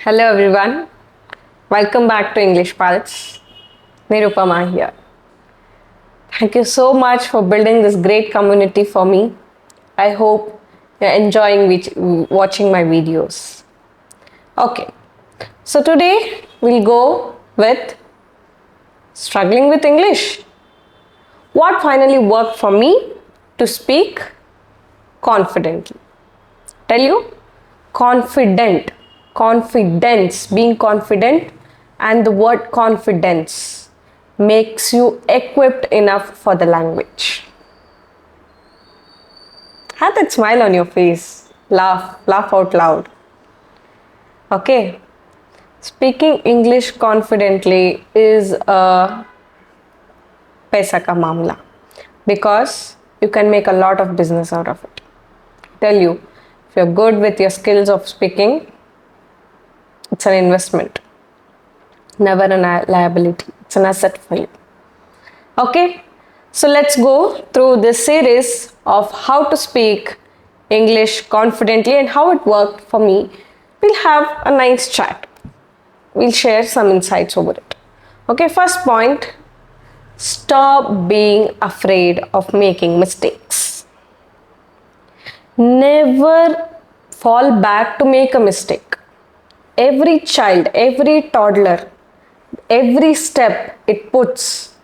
Hello everyone, welcome back to English Pulse. Nirupama here. Thank you so much for building this great community for me. I hope you're enjoying watching my videos. Okay, so today we'll go with struggling with English. What finally worked for me to speak confidently? Tell you, confidence, being confident, and the word confidence makes you equipped enough for the language. Have that smile on your face. Laugh out loud. Okay. Speaking English confidently is a paisa ka mamla because you can make a lot of business out of it. Tell you, if you're good with your skills of speaking, it's an investment, never a liability. It's an asset for you. Okay, so let's go through this series of how to speak English confidently and how it worked for me. We'll have a nice chat. We'll share some insights over it. Okay, first point, stop being afraid of making mistakes. Never fall back to make a mistake. Every child, every toddler, every step it puts,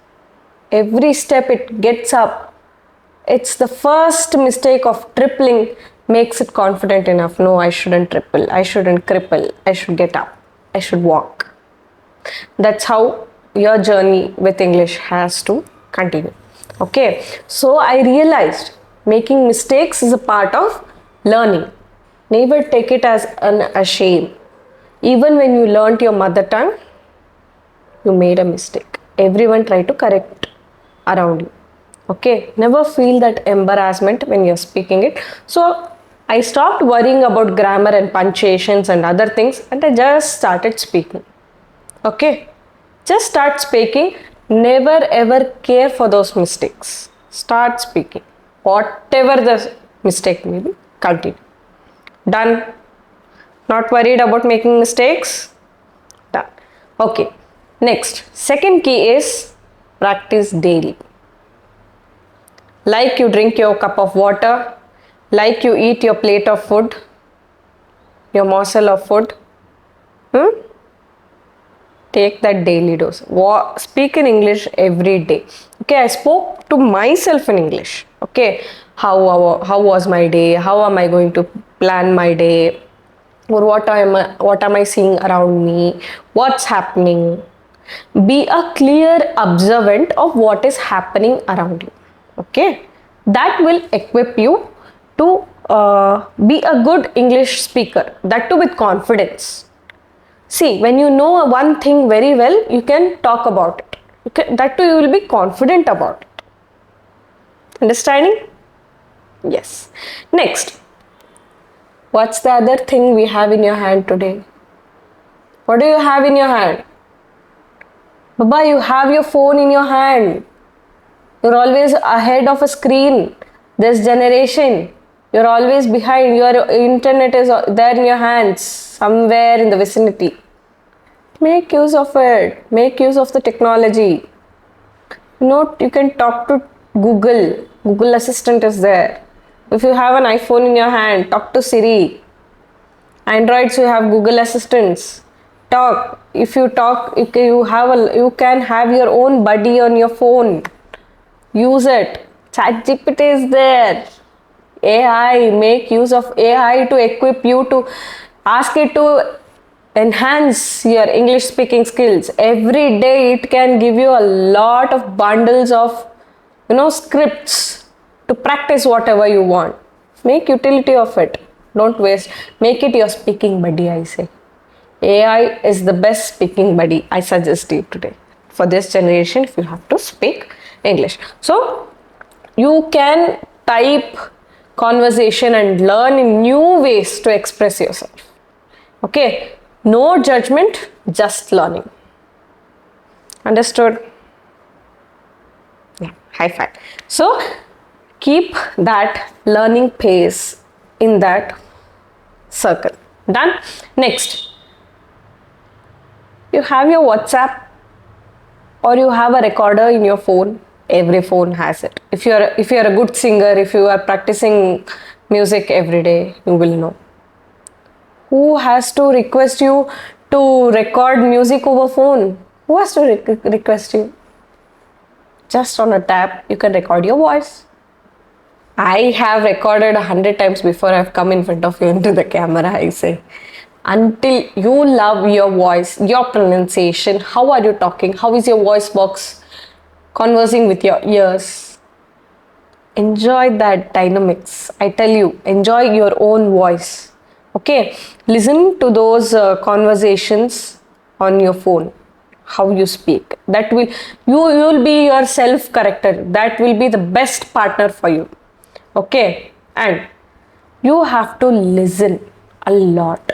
every step it gets up, it's the first mistake of tripling makes it confident enough. No, I shouldn't triple, I shouldn't cripple, I should get up, I should walk. That's how your journey with English has to continue. Okay, so I realized making mistakes is a part of learning. Never take it as a shame. Even when you learnt your mother tongue, you made a mistake. Everyone try to correct around you. Okay, never feel that embarrassment when you're speaking it. So I stopped worrying about grammar and punctuations and other things and I just started speaking. Okay, just start speaking. Never ever care for those mistakes. Start speaking. Whatever the mistake may be, continue. Done. Not worried about making mistakes? Done. Okay. Next, second key is practice daily. Like you drink your cup of water, like you eat your plate of food, your morsel of food. Take that daily dose. Speak in English every day. Okay, I spoke to myself in English. Okay, how was my day? How am I going to plan my day? Or what am I seeing around me? What's happening? Be a clear observant of what is happening around you. Okay, that will equip you to be a good English speaker. That too with confidence. See, when you know one thing very well, you can talk about it. That too you will be confident about it. Understanding? Yes. Next. What's the other thing we have in your hand today? What do you have in your hand? Baba, you have your phone in your hand. You're always ahead of a screen. This generation, you're always behind. Your internet is there in your hands, somewhere in the vicinity. Make use of it. Make use of the technology. You can talk to Google. Google Assistant is there. If you have an iPhone in your hand, talk to Siri. Androids, you have Google Assistants. Talk. If you talk, you can have your own buddy on your phone. Use it. ChatGPT is there. AI, make use of AI to equip you to ask it to enhance your English speaking skills. Every day it can give you a lot of bundles of scripts to practice whatever you want. Make utility of it. Don't waste. Make it your speaking buddy, I say. AI is the best speaking buddy I suggest you today for this generation if you have to speak English. So you can type conversation and learn in new ways to express yourself. Okay, no judgment, just learning. Understood? Yeah, high five. So keep that learning pace in that circle. Done? Next, You have your WhatsApp or you have a recorder in your phone. Every phone has it. If you're a good singer, if you are practicing music every day, you will know. Who has to request you to record music over phone? Who has to request you? Just on a tap, you can record your voice. I have recorded 100 times before I've come in front of you into the camera, I say. Until you love your voice, your pronunciation, how are you talking, how is your voice box conversing with your ears. Enjoy that dynamics. I tell you, enjoy your own voice. Okay, listen to those conversations on your phone, how you speak. That will you will be your self corrector. That will be the best partner for you. Okay, and you have to listen a lot.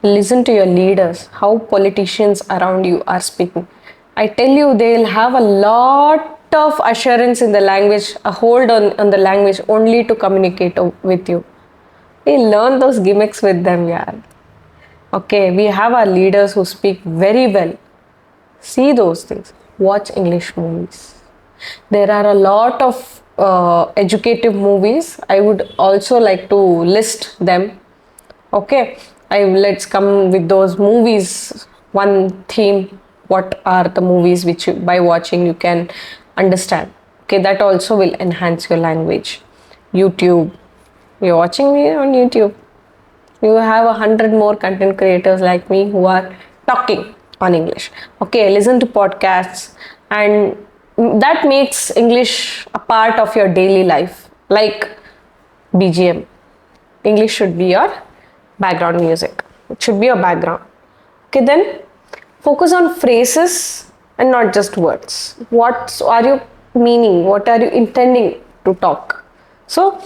Listen to your leaders, how politicians around you are speaking. I tell you, they'll have a lot of assurance in the language, a hold on the language only to communicate with you. We learn those gimmicks with them, yeah. Okay, we have our leaders who speak very well. See those things. Watch English movies. There are a lot of educative movies. I would also like to list them. Okay, let's come with those movies. One theme. What are the movies which you, by watching you can understand? Okay, that also will enhance your language. YouTube. You're watching me on YouTube. You have 100 more content creators like me who are talking on English. Okay, listen to podcasts, and that makes English a part of your daily life, like BGM. English should be your background music. It should be your background. Okay, then focus on phrases and not just words. What are you meaning? What are you intending to talk? So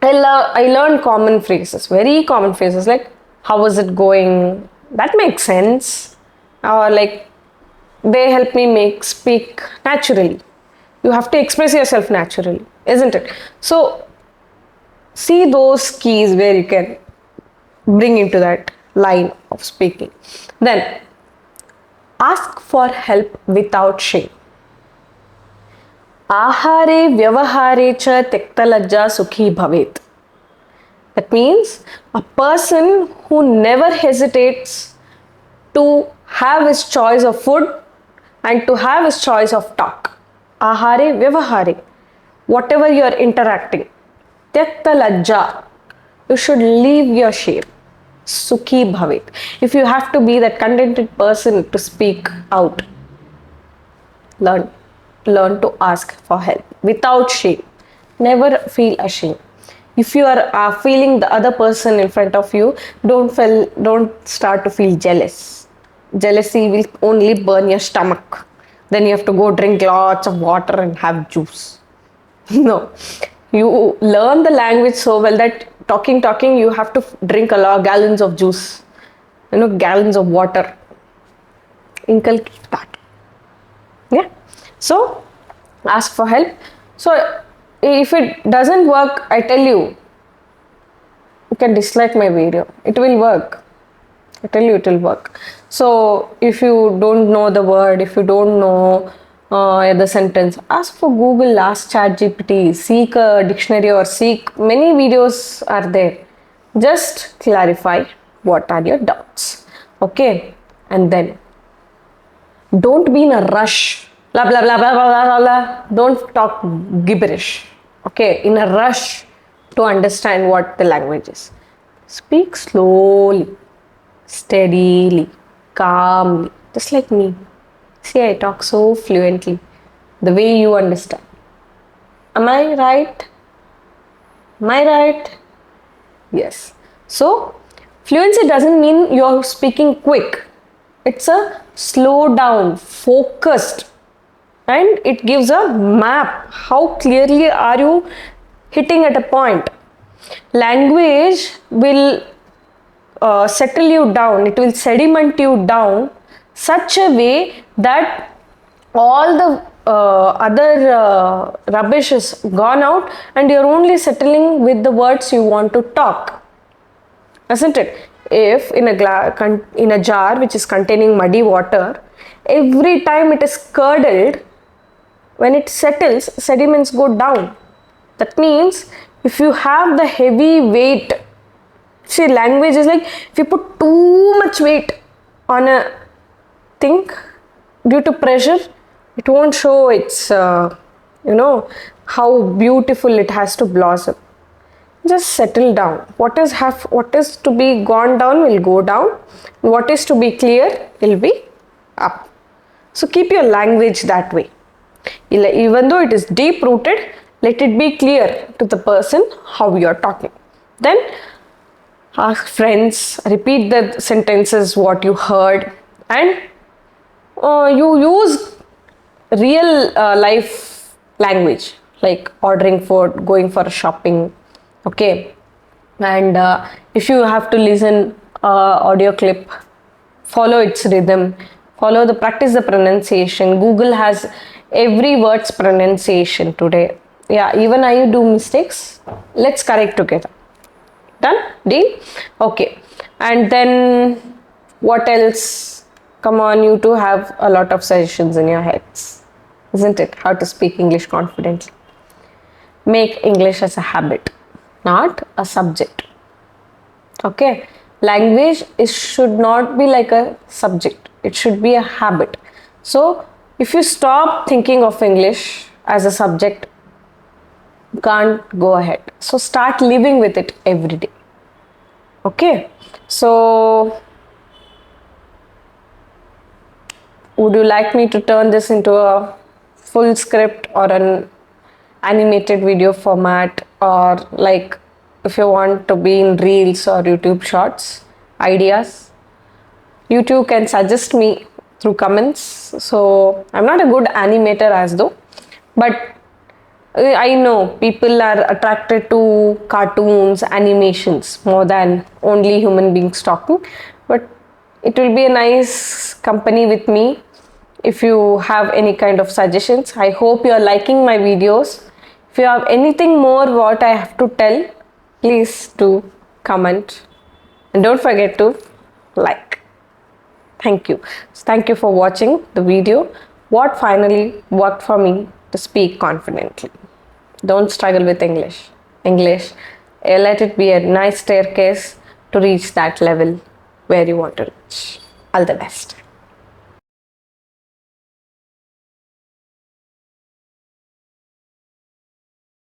I learned common phrases, very common phrases like how is it going? That makes sense. Or like they help me speak naturally. You have to express yourself naturally, isn't it? So see those keys where you can bring into that line of speaking. Then ask for help without shame. Ahare vyavahare cha tektalajja sukhi bhavet. That means a person who never hesitates to have his choice of food and to have his choice of talk. Ahare vyavahare. Whatever you are interacting. Tektalajja. You should leave your shame. Sukhi bhavet. If you have to be that contented person to speak out, learn to ask for help without shame. Never feel ashamed. If you are feeling the other person in front of you, don't start to feel jealous. Jealousy will only burn your stomach. Then you have to go drink lots of water and have juice. No, you learn the language so well that talking, you have to drink a lot, gallons of juice, gallons of water. Inculcate that. Yeah. So ask for help. So if it doesn't work, I tell you, you can dislike my video. It will work. I tell you, it will work. So if you don't know the word, if you don't know the sentence, ask for Google, ask ChatGPT, seek a dictionary or seek many videos are there. Just clarify what are your doubts. Okay, and then don't be in a rush. Blah blah blah blah blah blah blah. Don't talk gibberish. Okay, in a rush to understand what the language is. Speak slowly, steadily, calmly, just like me. See, I talk so fluently, the way you understand. Am I right? Am I right? Yes. So, fluency doesn't mean you're speaking quick. It's a slow down, focused, and it gives a map. How clearly are you hitting at a point? Language will settle you down, it will sediment you down such a way that all the other rubbish is gone out and you're only settling with the words you want to talk, isn't it? if in a jar which is containing muddy water, every time it is curdled, when it settles, sediments go down. That means if you have the heavy weight, see, language is like if you put too much weight on a thing due to pressure, it won't show its, how beautiful it has to blossom. Just settle down. What is to be gone down will go down. What is to be clear will be up. So keep your language that way. Even though it is deep rooted, let it be clear to the person how you are talking. Then ask friends, repeat the sentences what you heard, and you use real life language like ordering food, going for shopping. Okay, and if you have to listen audio clip, follow its rhythm, practice the pronunciation. Google has every word's pronunciation today. Yeah, even I do mistakes. Let's correct together. Done? Deal? Okay. And then what else? Come on, you two have a lot of suggestions in your heads, isn't it? How to speak English confidently. Make English as a habit, not a subject. Okay, language should not be like a subject, it should be a habit. So if you stop thinking of English as a subject, you can't go ahead. So start living with it every day. Okay, so would you like me to turn this into a full script or an animated video format, or like if you want to be in reels or YouTube shorts ideas? YouTube can suggest me through comments. So I'm not a good animator as though, but I know people are attracted to cartoons, animations more than only human beings talking. But it will be a nice company with me if you have any kind of suggestions. I hope you are liking my videos. If you have anything more what I have to tell, please do comment. And don't forget to like. Thank you. Thank you for watching the video. What finally worked for me to speak confidently. Don't struggle with English. Let it be a nice staircase to reach that level where you want to reach. All the best.